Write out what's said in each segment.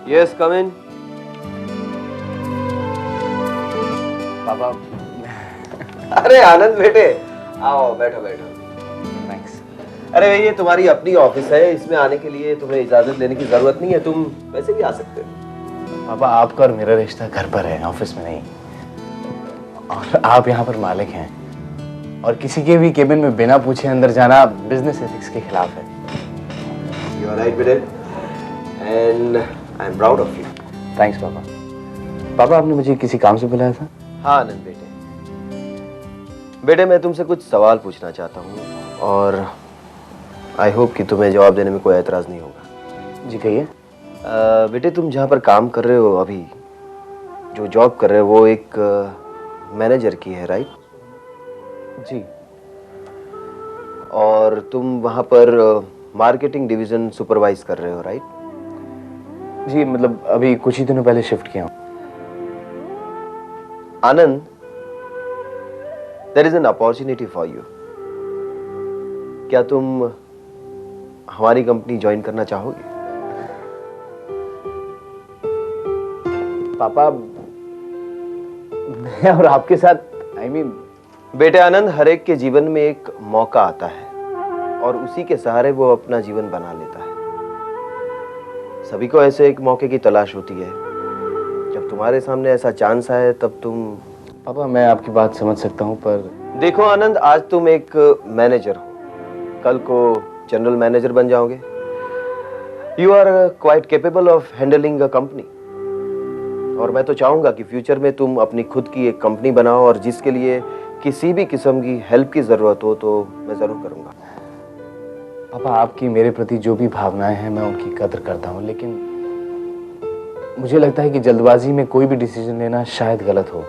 Yes come इन। पापा। अरे आनंद बेटे, आओ बैठो बैठो। थैंक्स। अरे ये तुम्हारी अपनी ऑफिस है, इसमें आने के लिए तुम्हें इजाजत लेने की जरूरत नहीं है, तुम वैसे भी आ सकते हो। पापा आपका और मेरा रिश्ता घर पर है, ऑफिस में नहीं। और आप यहाँ पर मालिक हैं और किसी के भी केबिन में बिना पूछे अंदर जाना बिजनेस एथिक्स के खिलाफ है। यू आर राइट बेटे, and I am proud of you. Thanks पापा। पापा आपने मुझे किसी काम से बुलाया था? हाँ आनंद बेटे, बेटे मैं तुमसे कुछ सवाल पूछना चाहता हूँ और आई होप कि तुम्हें जवाब देने में कोई एतराज नहीं होगा। जी कहिए। बेटे तुम जहाँ पर काम कर रहे हो अभी, जो जॉब कर रहे हो वो एक मैनेजर की है, राइट? जी। और तुम वहाँ पर मार्केटिंग डिवीजन सुपरवाइज कर रहे हो, राइट? जी मतलब अभी कुछ ही दिनों पहले शिफ्ट किया हूँ। Anand, there is an opportunity for you. क्या तुम हमारी कंपनी ज्वाइन करना चाहोगे? पापा मैं और आपके साथ आई मीन बेटे आनंद, हर एक के जीवन में एक मौका आता है और उसी के सहारे वो अपना जीवन बना लेता है। सभी को ऐसे एक मौके की तलाश होती है। जब तुम्हारे सामने ऐसा चांस आए तब तुम। पापा मैं आपकी बात समझ सकता हूँ पर देखो आनंद, आज तुम एक मैनेजर हो, कल को जनरल मैनेजर बन जाओगे। You are quite capable of handling a company और मैं तो चाहूंगा कि फ्यूचर में तुम अपनी खुद की एक कंपनी बनाओ और जिसके लिए किसी भी किस्म की हेल्प की जरूरत हो तो मैं जरूर करूंगा। पापा आपकी मेरे प्रति जो भी भावनाएं हैं मैं उनकी कदर करता हूँ, लेकिन मुझे लगता है कि जल्दबाजी में कोई भी डिसीजन लेना शायद गलत हो,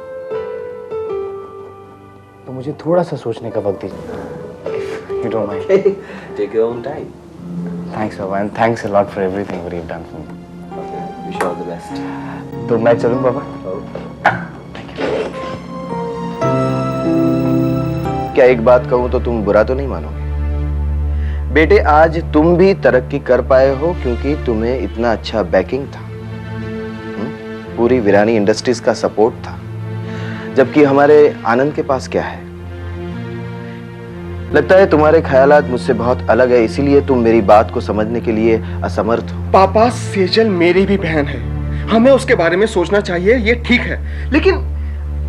तो मुझे थोड़ा सा सोचने का वक्त दीजिए। You don't mind. Take your own time. Thanks पापा and thanks a lot for everything what you have done for me. Okay, wish you all the best. तो मैं चलूं पापा? क्या एक बात कहूं तो तुम बुरा तो नहीं मानोगे? बेटे आज तुम भी तरक्की कर पाए हो क्योंकि तुम्हें इतना अच्छा बैकिंग था। पूरी वीरानी इंडस्ट्रीज का सपोर्ट था, जबकि हमारे आनंद के पास क्या है? लगता है तुम्हारे ख्यालात मुझसे बहुत अलग है, इसीलिए तुम मेरी बात को समझने के लिए असमर्थ हो। पापा सेजल मेरी भी बहन है, हमें उसके बारे में सोचना चाहिए, ये ठीक है, लेकिन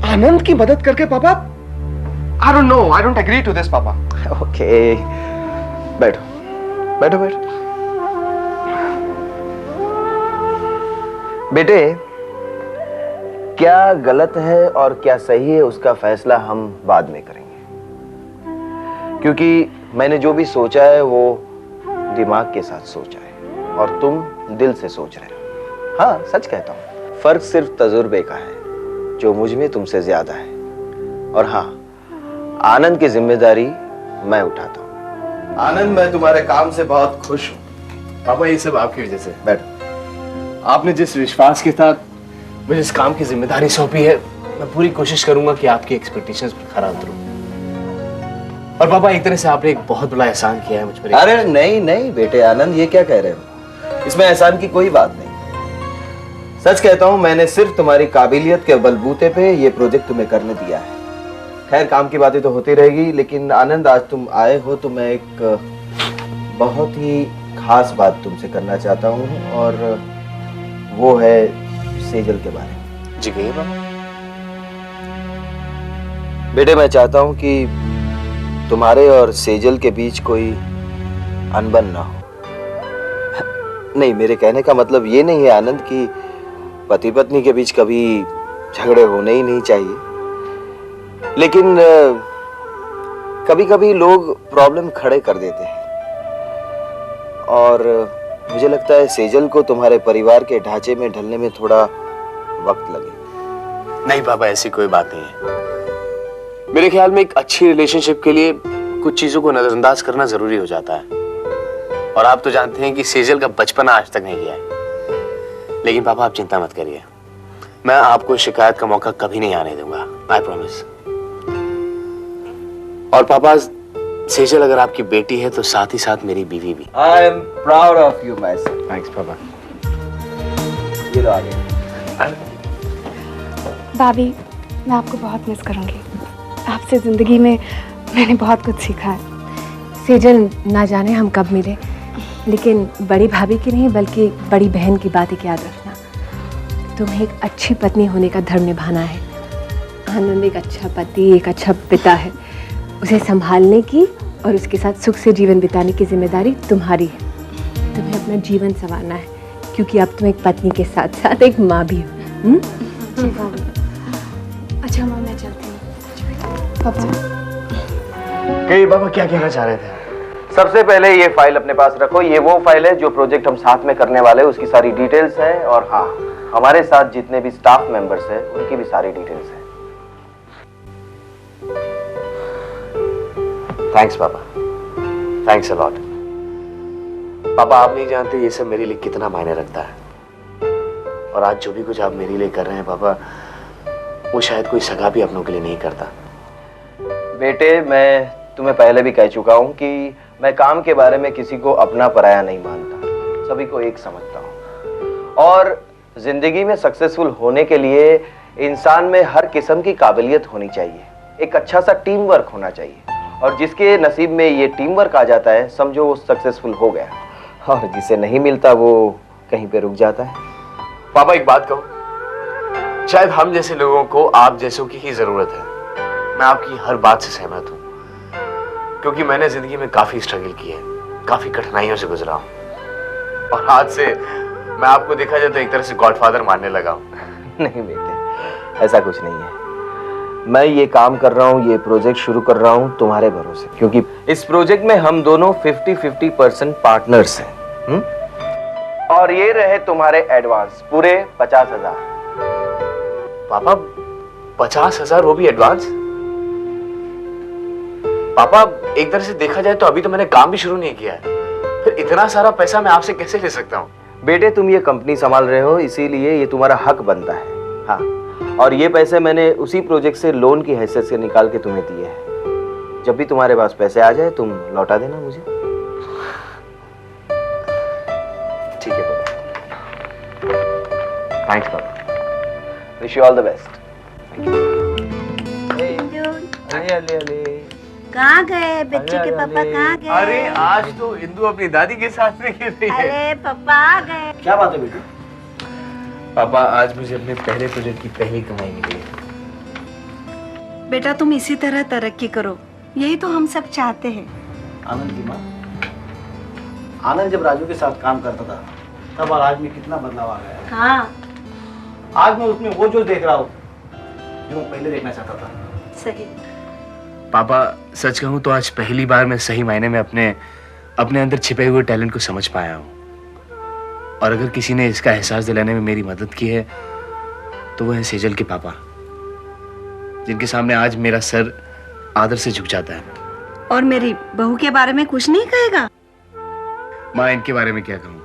आनंद की मदद करके पापा I don't know, I don't agree to this पापा। ओके, बैठो बैठो बैठो। बेटे क्या गलत है और क्या सही है उसका फैसला हम बाद में करेंगे, क्योंकि मैंने जो भी सोचा है वो दिमाग के साथ सोचा है और तुम दिल से सोच रहे हो। हाँ सच कहता हूँ, फर्क सिर्फ तजुर्बे का है जो मुझ में तुमसे ज्यादा है। और हाँ, आनंद की जिम्मेदारी मैं उठाता हूँ। आनंद मैं तुम्हारे काम से बहुत खुश हूँ। पापा ये सब आपकी वजह से। बैठो। आपने जिस विश्वास के साथ मुझे इस काम की जिम्मेदारी सौंपी है, मैं पूरी कोशिश करूंगा कि आपकी एक्सपेक्टेशंस पर खरा उतरूं। और पापा एक तरह से आपने एक बहुत बड़ा एहसान किया है मुझ पर। अरे नहीं नहीं बेटे आनंद, ये क्या कह रहे हो? इसमें एहसान की कोई बात नहीं। सच कहता हूँ, मैंने सिर्फ तुम्हारी काबिलियत के बलबूते पे ये प्रोजेक्ट तुम्हें करने दिया है। खैर काम की बातें तो होती रहेगी, लेकिन आनंद आज तुम आए हो तो मैं एक बहुत ही खास बात तुमसे करना चाहता हूँ और वो है सेजल के बारे में। जी कहिए पापा। बेटे मैं चाहता हूँ कि तुम्हारे और सेजल के बीच कोई अनबन ना हो। नहीं, मेरे कहने का मतलब ये नहीं है आनंद कि पति पत्नी के बीच कभी झगड़े होने ही नहीं चाहिए, लेकिन कभी कभी लोग प्रॉब्लम खड़े कर देते हैं और मुझे लगता है सेजल को तुम्हारे परिवार के ढांचे में ढलने में थोड़ा वक्त लगे। नहीं पापा ऐसी कोई बात नहीं है। मेरे ख्याल में एक अच्छी रिलेशनशिप के लिए कुछ चीजों को नजरअंदाज करना जरूरी हो जाता है, और आप तो जानते हैं कि सेजल का बचपना आज तक नहीं गया है। लेकिन पापा आप चिंता मत करिए, मैं आपको शिकायत का मौका कभी नहीं आने दूंगा, आई प्रॉमिस। और पापा सेजल अगर आपकी बेटी है तो साथ ही साथ मेरी बीवी भी। I am proud of you my son. Thanks पापा। ये लो आ गए। भाभी, मैं आपको बहुत मिस करूंगी। आपसे ज़िंदगी में मैंने बहुत कुछ सीखा है। सेजल, ना जाने हम कब मिले, लेकिन बड़ी भाभी की नहीं बल्कि बड़ी बहन की बात एक याद रखना। तुम्हें एक अच्छी पत्नी होने का धर्म निभाना है। आनंद एक अच्छा पति, एक अच्छा पिता है। उसे संभालने की और उसके साथ सुख से जीवन बिताने की जिम्मेदारी तुम्हारी है। तुम्हें अपना जीवन संवारना है, क्योंकि अब तुम एक पत्नी के साथ साथ एक माँ भी हो। जी भाभी। अच्छा माँ, मैं चलती हूँ। पापा, कही बाबा क्या कहना चाह रहे थे? सबसे पहले ये फाइल अपने पास रखो। ये वो फाइल है जो प्रोजेक्ट हम साथ में करने वाले हैं, उसकी सारी डिटेल्स है। और हाँ, हमारे साथ जितने भी स्टाफ मेंबर्स हैं उनकी भी सारी डिटेल्स है। थैंक्स पापा, थैंक्स अ लॉट। पापा, आप नहीं जानते ये सब मेरे लिए कितना मायने रखता है। और आज जो भी कुछ आप मेरे लिए कर रहे हैं पापा, वो शायद कोई सगा भी अपनों के लिए नहीं करता। बेटे, मैं तुम्हें पहले भी कह चुका हूं कि मैं काम के बारे में किसी को अपना पराया नहीं मानता, सभी को एक समझता हूं। और जिंदगी में सक्सेसफुल होने के लिए इंसान में हर किस्म की काबिलियत होनी चाहिए, एक अच्छा सा टीम वर्क होना चाहिए। और जिसके नसीब में ये टीम वर्क आ जाता है, समझो वो सक्सेसफुल हो गया। और जिसे नहीं मिलता वो कहीं पे रुक जाता है। पापा, एक बात कहूं, शायद हम जैसे लोगों को आप जैसों की ही जरूरत है। मैं आपकी हर बात से सहमत हूं, क्योंकि मैंने जिंदगी में काफी स्ट्रगल की है, काफी कठिनाइयों से गुजरा हूं। और आज से मैं आपको देखा जाए तो एक तरह से गॉडफादर मानने लगा हूं। नहीं बेटे, ऐसा कुछ नहीं है। मैं ये काम कर रहा हूँ, ये प्रोजेक्ट शुरू कर रहा हूँ तुम्हारे भरोसे, क्योंकि इस प्रोजेक्ट में हम दोनों 50-50% पार्टनर्स हैं। और ये रहे तुम्हारे एडवांस, पूरे 50,000। पापा, 50,000 वो भी एडवांस? पापा, एक तरह से देखा जाए तो अभी तो मैंने काम भी शुरू नहीं किया है, फिर इतना सारा पैसा मैं आपसे कैसे ले सकता हूँ? बेटे, तुम ये कंपनी संभाल रहे हो, इसीलिए ये तुम्हारा हक बनता है। हाँ, और ये पैसे मैंने उसी प्रोजेक्ट से लोन की हैसियत से निकाल के तुम्हें दिए हैं। जब भी तुम्हारे पास पैसे आ जाए तुम लौटा देना मुझे। ठीक है पापा। थैंक्स पापा। Wish you all the best. कहाँ गए बच्चे के पापा? कहाँ गए? अरे आज तो इंदु अपनी दादी के साथ में खेल रही है। अरे पापा आ गए। क्या बात है बेटी? पापा, आज मुझे अपने पहले प्रोजेक्ट की पहली कमाई मिली है। बेटा, तुम इसी तरह तरक्की करो, यही तो हम सब चाहते हैं। आनंद की माँ, आनंद जब राजू के साथ काम करता था तब और आज में कितना बदलाव आ गया है। हाँ आज मैं उसमें वो जो देख रहा हूँ जो मैं पहले देखना चाहता था। सही। पापा, सच कहूं तो आज पहली बार मैं सही मायने में अपने अंदर छिपे हुए टैलेंट को समझ पाया हूं। और अगर किसी ने इसका एहसास दिलाने में मेरी मदद की है तो वो है सेजल के पापा, जिनके सामने आज मेरा सर आदर से झुक जाता है। और मेरी बहू के बारे में कुछ नहीं कहेगा? माँ, इनके बारे में क्या कहूँ?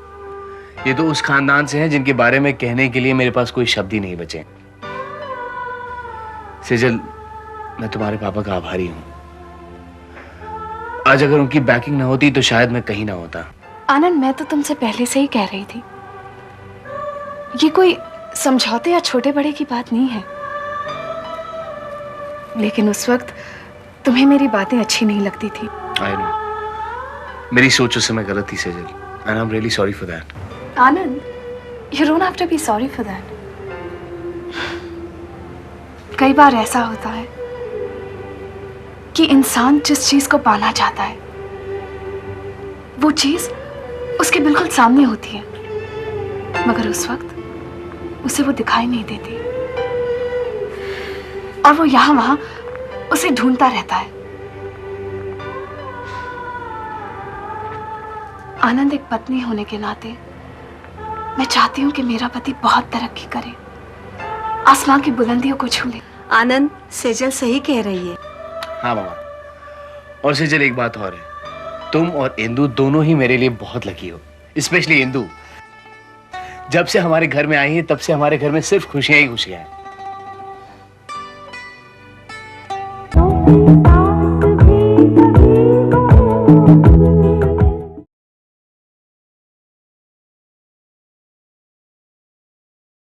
ये तो उस खानदान से हैं जिनके बारे में कहने के लिए मेरे पास कोई शब्द ही नहीं बचे। सेजल, मैं तुम्हारे पापा का आभारी हूँ। आज अगर उनकी बैकिंग ना होती तो शायद मैं कहीं ना होता। आनंद, मैं तो तुमसे पहले से ही कह रही थी, ये कोई समझौते या छोटे बड़े की बात नहीं है। लेकिन उस वक्त तुम्हें मेरी बातें अच्छी नहीं लगती थी। I know. मेरी सोच उस समय गलत थी Sejal, and I'm really sorry for that. Anand, you don't have to be sorry for that. कई बार ऐसा होता है कि इंसान जिस चीज को पाना चाहता है वो चीज उसके बिल्कुल सामने होती है, मगर उस वक्त उसे वो दिखाई नहीं देती और वो यहाँ वहां उसे ढूंढता रहता है। आनंद, एक पत्नी होने के नाते मैं चाहती हूँ कि मेरा पति बहुत तरक्की करे, आसमां की बुलंदियों को छू ले। आनंद, सेजल सही कह रही है। हाँ मामा, और सेजल एक बात और है, तुम और इंदु दोनों ही मेरे लिए बहुत लकी हो। स्पेशली इंदु, जब से हमारे घर में आई है तब से हमारे घर में सिर्फ खुशियां ही खुशियां हैं।